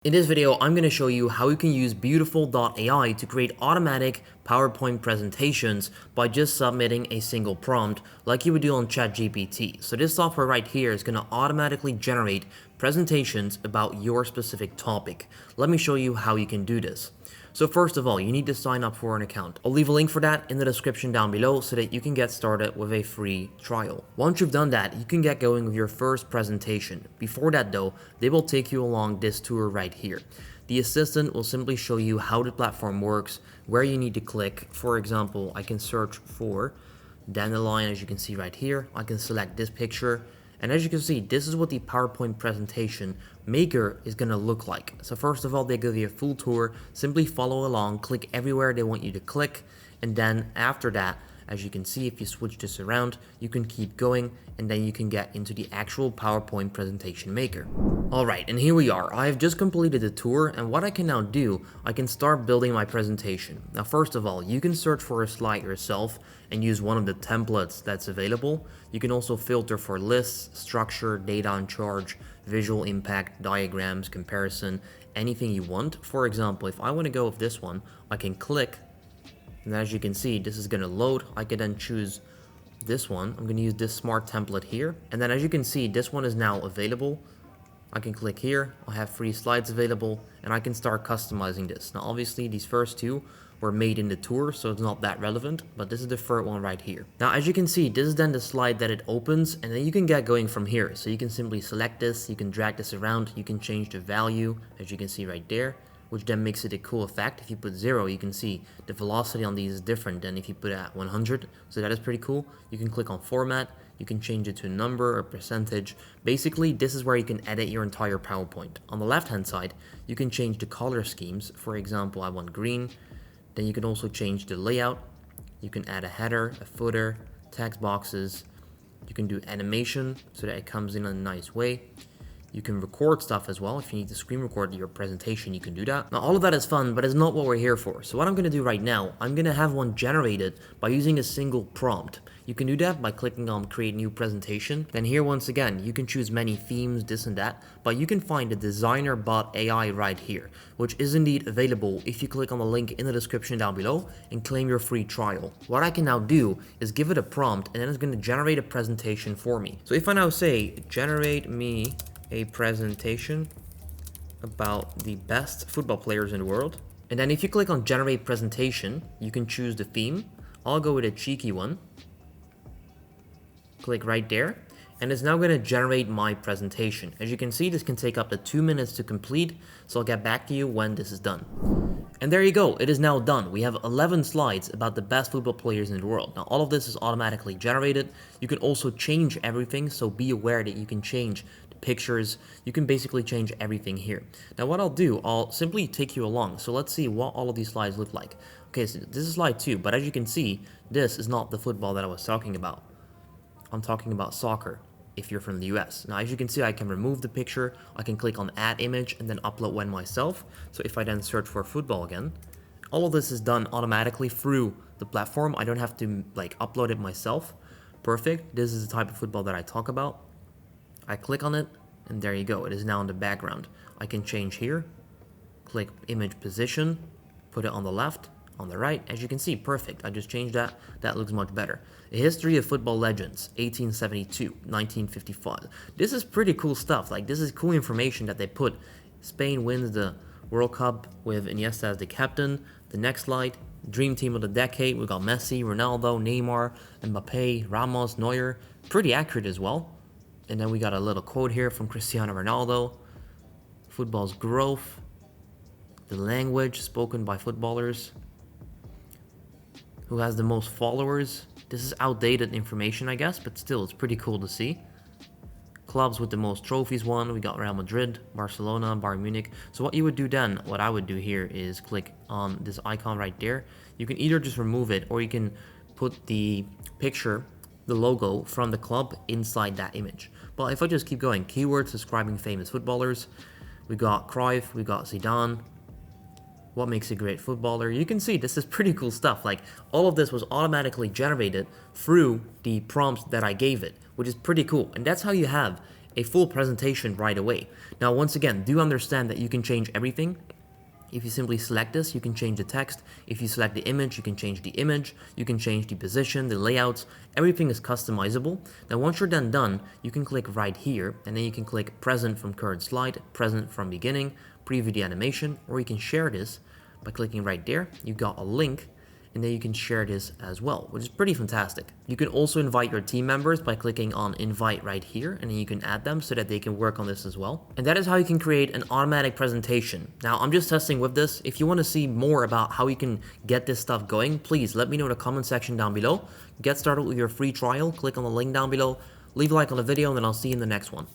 In this video, I'm going to show you how you can use Beautiful.ai to create automatic PowerPoint presentations by just submitting a single prompt like you would do on ChatGPT. So this software right here is going to automatically generate presentations about your specific topic. Let me show you how you can do this. So first of all, you need to sign up for an account. I'll leave a link for that in the description down below so that you can get started with a free trial. Once you've done that, you can get going with your first presentation. Before that though, they will take you along this tour right here. The assistant will simply show you how the platform works, where you need to click. For example, I can search for dandelion, as you can see right here. I can select this picture. And as you can see, this is what the PowerPoint presentation maker is going to look like. So first of all, they give you a full tour. Simply follow along, click everywhere they want you to click. And then after that, as you can see, if you switch this around, you can keep going and then you can get into the actual PowerPoint presentation maker. Alright, and here we are. I have just completed the tour, and what I can now do, I can start building my presentation. Now first of all, you can search for a slide yourself and use one of the templates that's available. You can also filter for lists, structure, data on charge, visual impact, diagrams, comparison, anything you want. For example, if I want to go with this one, I can click. And as you can see, this is going to load. I can then choose this one. I'm going to use this smart template here. And then as you can see, this one is now available. I can click here. I have free slides available and I can start customizing this. Now, obviously, these first two were made in the tour, so it's not that relevant, but this is the third one right here. Now, as you can see, this is then the slide that it opens, and then you can get going from here. So you can simply select this, you can drag this around, you can change the value, as you can see right there, which then makes it a cool effect. If you put 0, you can see the velocity on these is different than if you put it at 100. So that is pretty cool. You can click on format. You can change it to a number or percentage. Basically, this is where you can edit your entire PowerPoint. On the left-hand side, you can change the color schemes. For example, I want green. Then you can also change the layout. You can add a header, a footer, text boxes. You can do animation so that it comes in a nice way. You can record stuff as well. If you need to screen record your presentation, you can do that. Now, all of that is fun, but it's not what we're here for. So what I'm going to do right now, I'm going to have one generated by using a single prompt. You can do that by clicking on create new presentation. Then here, once again, you can choose many themes, this and that, but you can find the designer bot AI right here, which is indeed available if you click on the link in the description down below and claim your free trial. What I can now do is give it a prompt and then it's going to generate a presentation for me. So if I now say, generate me a presentation about the best football players in the world. And then if you click on generate presentation, you can choose the theme. I'll go with a cheeky one. Click right there. And it's now going to generate my presentation. As you can see, this can take up to 2 minutes to complete. So I'll get back to you when this is done. And there you go, it is now done. We have 11 slides about the best football players in the world. Now, all of this is automatically generated. You can also change everything, so be aware that you can change the pictures. You can basically change everything here. Now, what I'll do, I'll simply take you along. So let's see what all of these slides look like. Okay, so this is slide 2, but as you can see, this is not the football that I was talking about. I'm talking about soccer. If you're from the US. Now, as you can see, I can remove the picture. I can click on add image and then upload one myself. So if I then search for football again, all of this is done automatically through the platform. I don't have to upload it myself. Perfect. This is the type of football that I talk about. I click on it and there you go. It is now in the background. I can change here, click image position, put it on the left, on the right. As you can see, perfect. I just changed that. That looks much better. A history of football legends, 1872, 1955. This is pretty cool stuff. This is cool information that they put. Spain wins the World Cup with Iniesta as the captain. The next slide, dream team of the decade. We got Messi, Ronaldo, Neymar, Mbappe, Ramos, Neuer. Pretty accurate as well. And then we got a little quote here from Cristiano Ronaldo. Football's growth. The language spoken by footballers. Who has the most followers. This is outdated information, I guess, but still, it's pretty cool to see. Clubs with the most trophies won. We got Real Madrid, Barcelona, Bayern Munich. So what you would do then, what I would do here is click on this icon right there. You can either just remove it or you can put the picture, the logo from the club inside that image. But if I just keep going, keywords describing famous footballers. We got Cruyff, we got Zidane. What makes a great footballer? You can see this is pretty cool stuff. All of this was automatically generated through the prompts that I gave it, which is pretty cool. And that's how you have a full presentation right away. Now, once again, do understand that you can change everything. If you simply select this, you can change the text. If you select the image, you can change the image. You can change the position, the layouts. Everything is customizable. Now, once you're done, you can click right here, and then you can click present from current slide, present from beginning, preview the animation, or you can share this by clicking right there. You got a link, and then you can share this as well, which is pretty fantastic. You can also invite your team members by clicking on invite right here, and then you can add them so that they can work on this as well. And that is how you can create an automatic presentation. Now, I'm just testing with this. If you want to see more about how you can get this stuff going, please let me know in the comment section down below. Get started with your free trial. Click on the link down below, leave a like on the video, and then I'll see you in the next one.